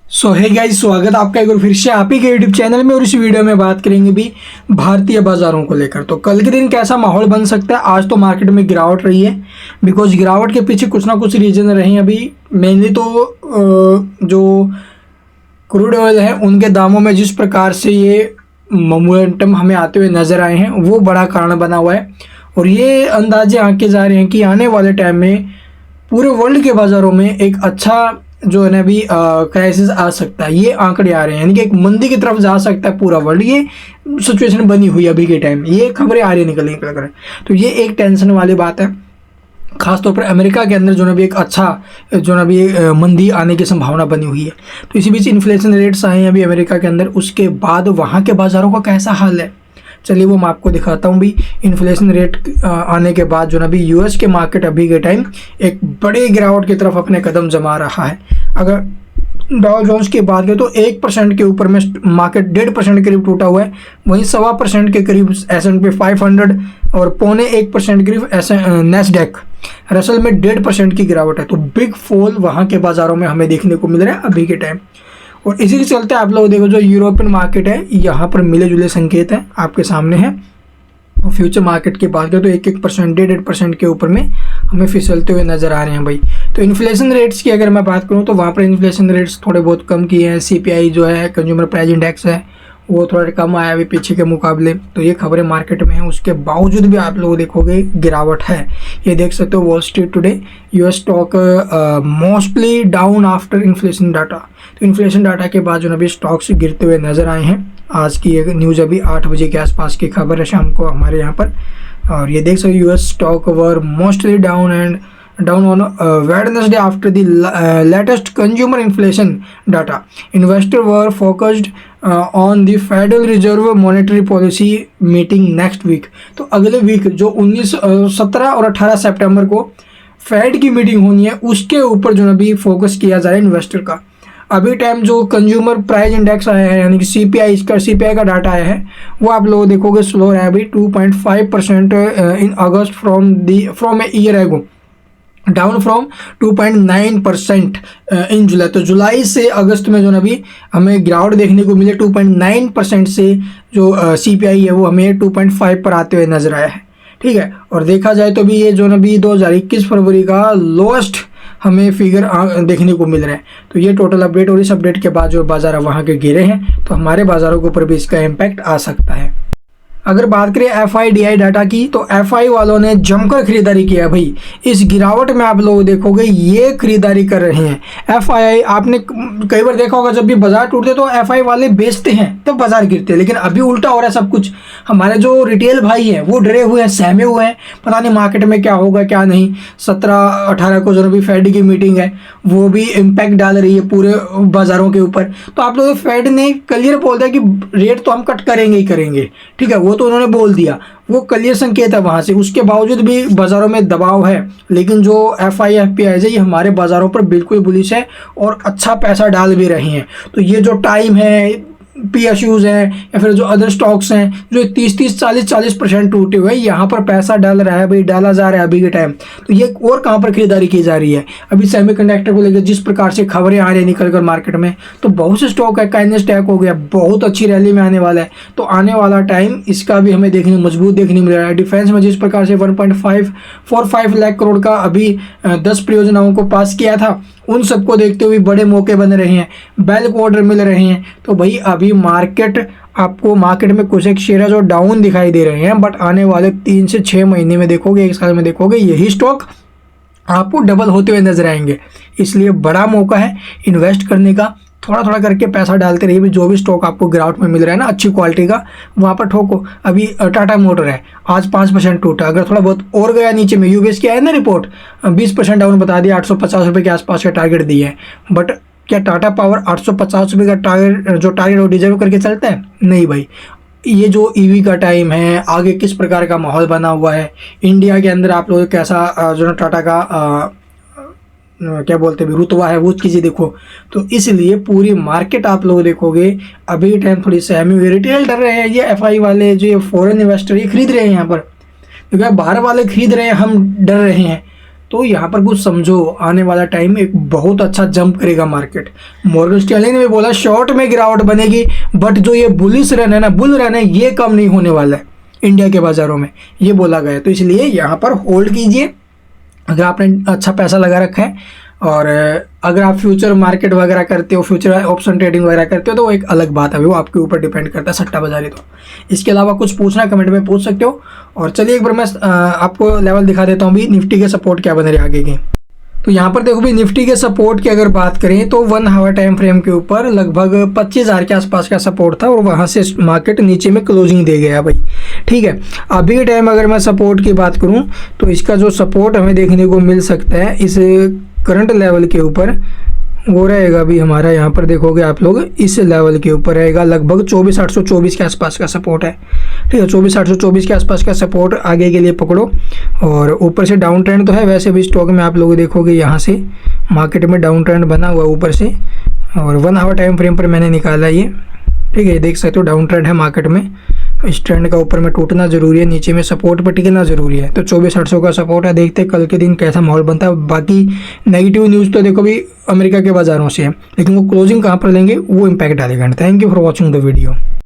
सो है गाइस, स्वागत है आपका एक बार फिर से आप ही के यूट्यूब चैनल में। और इस वीडियो में बात करेंगे भी भारतीय बाजारों को लेकर। तो कल के दिन कैसा माहौल बन सकता है। आज तो मार्केट में गिरावट रही है, बिकॉज गिरावट के पीछे कुछ ना कुछ रीजन रहे हैं। अभी मेनली तो जो क्रूड ऑयल है उनके दामों में जिस प्रकार से ये मोमेंटम हमें आते हुए नजर आए हैं वो बड़ा कारण बना हुआ है। और ये अंदाजे आंके जा रहे हैं कि आने वाले टाइम में पूरे वर्ल्ड के बाज़ारों में एक अच्छा जो है ना अभी क्राइसिस आ सकता है। ये आंकड़े आ रहे हैं, यानी कि एक मंदी की तरफ जा सकता है पूरा वर्ल्ड। ये सिचुएशन बनी हुई है अभी के टाइम, ये खबरें आ रही निकल कर। तो ये एक टेंशन वाली बात है। खासतौर पर अमेरिका के अंदर जो ना भी एक अच्छा जो ना भी मंदी आने की संभावना बनी हुई है। तो इसी बीच इन्फ्लेशन रेट्स आए हैं अभी अमेरिका के अंदर, उसके बाद वहाँ के बाज़ारों का कैसा हाल है चलिए वो मैं आपको दिखाता हूँ भी। इन्फ्लेशन रेट आने के बाद जो ना भी यूएस के मार्केट अभी के टाइम एक बड़े गिरावट की तरफ अपने कदम जमा रहा है। अगर डाउ जोन्स की बात करें तो 1% के ऊपर में मार्केट 1.5% करीब टूटा हुआ है। वहीं 1.25% के करीब S&P 500 और 0.25% करीब नैस्डैक रसल में 1.5% की गिरावट है। तो बिग फॉल वहाँ के बाज़ारों में हमें देखने को मिल रहा है अभी के टाइम। और इसी के चलते आप लोग देखो जो यूरोपियन मार्केट है यहाँ पर मिले जुले संकेत हैं आपके सामने हैं। और फ्यूचर मार्केट की बात करें तो 1% 1.5% के ऊपर में हमें फिसलते हुए नज़र आ रहे हैं भाई। तो इन्फ्लेशन रेट्स की अगर मैं बात करूँ तो वहाँ पर इन्फ्लेशन रेट्स थोड़े बहुत कम किए हैं। CPI जो है कंज्यूमर प्राइस इंडेक्स है वो थोड़ा कम आया अभी पीछे के मुकाबले। तो ये खबरें मार्केट में हैं, उसके बावजूद भी आप लोग देखोगे गिरावट है। ये देख सकते हो wall street today US stock mostly down after inflation data. तो इन्फ्लेशन डाटा के बाद जो अभी स्टॉक्स गिरते हुए नज़र आए हैं। आज की एक न्यूज़ अभी 8 बजे के आसपास की खबर है शाम को हमारे यहाँ पर। और ये देख सकते हो US stock were mostly down on Wednesday after the latest consumer inflation data. Investors were focused on the Federal Reserve monetary policy meeting next week. तो अगले वीक जो 17 और 18 सितंबर को फेड की मीटिंग होनी है उसके ऊपर जो अभी फोकस किया जा रहा है इन्वेस्टर का। अभी टाइम जो कंज्यूमर प्राइस इंडेक्स आया है यानी कि CPI का डाटा आया है वो आप लोग देखोगे स्लो है अभी 2.5% in August from a year ago, down from 2.9% in July. तो जुलाई से अगस्त में जो ना भी हमें गिरावट देखने को मिले 2.9% से जो CPI है वो हमें 2.5 पर आते हुए नजर आया है। ठीक है, और देखा जाए तो भी ये जो ना भी 2021 फरवरी का लोएस्ट हमें फिगर देखने को मिल रहा है। तो ये टोटल अपडेट, और इस अपडेट के बाद जो बाजार वहाँ के गिरे हैं तो हमारे बाजारों के ऊपर भी इसका इम्पैक्ट आ सकता है। अगर बात करें FIDI डाटा की तो FI वालों ने जमकर खरीदारी किया है भाई। इस गिरावट में आप लोग देखोगे ये खरीदारी कर रहे हैं। FII आपने कई बार देखा होगा जब भी बाजार टूटते तो FI वाले बेचते हैं तब बाजार गिरते हैं, लेकिन अभी उल्टा हो रहा है सब कुछ। हमारे जो रिटेल भाई हैं वो डरे हुए हैं, सहमे हुए हैं, पता नहीं मार्केट में क्या होगा क्या नहीं। 17-18 को जो भी फेड की मीटिंग है वो भी इम्पैक्ट डाल रही है पूरे बाजारों के ऊपर। तो आप लोग फेड ने क्लियर बोल दिया कि रेट तो हम कट करेंगे ही करेंगे। ठीक है, वो तो उन्होंने बोल दिया, वो क्लियर संकेत है वहाँ से। उसके बावजूद भी बाज़ारों में दबाव है, लेकिन जो FIFPIs है ये हमारे बाज़ारों पर बिल्कुल बुलिश है और अच्छा पैसा डाल भी रही हैं। तो ये जो टाइम है, PSUs हैं या फिर जो अदर स्टॉक्स हैं जो 30-30, 40-40% टूटे हुए हैं, यहाँ पर पैसा डाल रहा है भाई, डाला जा रहा है अभी के टाइम। तो ये और कहाँ पर खरीदारी की जा रही है अभी सेमीकंडक्टर को लेकर जिस प्रकार से खबरें आ रही है निकल कर मार्केट में, तो बहुत से स्टॉक है। काइनेस टैक हो गया, बहुत अच्छी रैली में आने वाला है। तो आने वाला टाइम इसका भी हमें मजबूत देखने मिल रहा है। डिफेंस में जिस प्रकार से 1.545 लाख करोड़ का अभी 10 परियोजनाओं को पास किया था, उन सबको देखते हुए बड़े मौके बन रहे हैं, बैल्क ऑर्डर मिल रहे हैं। तो भाई अभी मार्केट में कुछ एक शेयर जो डाउन दिखाई दे रहे हैं, बट आने वाले 3 से 6 महीने में देखोगे, 1 साल में देखोगे यही स्टॉक आपको डबल होते हुए नजर आएंगे। इसलिए बड़ा मौका है इन्वेस्ट करने का। थोड़ा थोड़ा करके पैसा डालते रहिए। जो भी स्टॉक आपको गिरावट में मिल रहा है ना अच्छी क्वालिटी का, वहाँ पर ठोको। अभी टाटा मोटर है आज 5% टूटा, अगर थोड़ा बहुत और गया नीचे में, यूबीएस की आया ना रिपोर्ट 20% डाउन बता दिया, 850 रुपये के आसपास का टारगेट दिया है। बट क्या टाटा पावर 850 रुपये का टारगेट वो डिजर्व करके चलता है? नहीं भाई। ये जो EV का टाइम है, आगे किस प्रकार का माहौल बना हुआ है इंडिया के अंदर, आप लोग कैसा जो टाटा का क्या बोलते हैं रुतबा है वो चीज़ें देखो। तो इसलिए पूरी मार्केट आप लोग देखोगे अभी टाइम थोड़ी सहमी हुई। रिटेल डर रहे हैं, ये FI वाले जो फॉरेन इन्वेस्टर ये खरीद रहे हैं यहाँ पर, क्योंकि बाहर वाले खरीद रहे हैं, हम डर रहे हैं। तो यहाँ पर कुछ समझो, आने वाला टाइम एक बहुत अच्छा जंप करेगा मार्केट। मॉर्गन स्टैनली ने भी बोला शॉर्ट में गिरावट बनेगी, बट जो ये बुलिश रन है ना, बुल रन है, ये कम नहीं होने वाला है इंडिया के बाज़ारों में, ये बोला गया है। तो इसलिए यहाँ पर होल्ड कीजिए अगर आपने अच्छा पैसा लगा रखा है। और अगर आप फ्यूचर मार्केट वगैरह करते हो, फ्यूचर ऑप्शन ट्रेडिंग वगैरह करते हो, तो वो एक अलग बात है, वो आपके ऊपर डिपेंड करता है सट्टा बाजारी। तो इसके अलावा कुछ पूछना कमेंट में पूछ सकते हो। और चलिए एक बार मैं आपको लेवल दिखा देता हूँ भी, निफ्टी के सपोर्ट क्या बन रहे आगे के। तो यहाँ पर देखो भी निफ्टी के सपोर्ट की अगर बात करें तो 1 आवर टाइम फ्रेम के ऊपर लगभग 25,000 के आसपास का सपोर्ट था और वहाँ से मार्केट नीचे में क्लोजिंग दे गया भाई। ठीक है, अभी के टाइम अगर मैं सपोर्ट की बात करूँ तो इसका जो सपोर्ट हमें देखने को मिल सकता है इस करंट लेवल के ऊपर, वो रहेगा भी हमारा, यहाँ पर देखोगे आप लोग इस लेवल के ऊपर रहेगा लगभग 24,824 के आसपास का सपोर्ट है। ठीक है, 24,824 के आसपास का सपोर्ट आगे के लिए पकड़ो। और ऊपर से डाउन ट्रेंड तो है वैसे भी स्टॉक में, आप लोग देखोगे यहाँ से मार्केट में डाउन ट्रेंड बना हुआ है ऊपर से, और 1 आवर टाइम फ्रेम पर मैंने निकाला ये। ठीक है, देख सकते हो डाउन ट्रेंड है मार्केट में, इस ट्रेंड का ऊपर में टूटना जरूरी है, नीचे में सपोर्ट पर टिकना जरूरी है। तो 24,800 का सपोर्ट है, देखते हैं कल के दिन कैसा माहौल बनता है। बाकी नेगेटिव न्यूज़ तो देखो भी अमेरिका के बाज़ारों से है, लेकिन वो क्लोजिंग कहाँ पर लेंगे वो इम्पैक्ट डालेगा। Thank you for watching the video.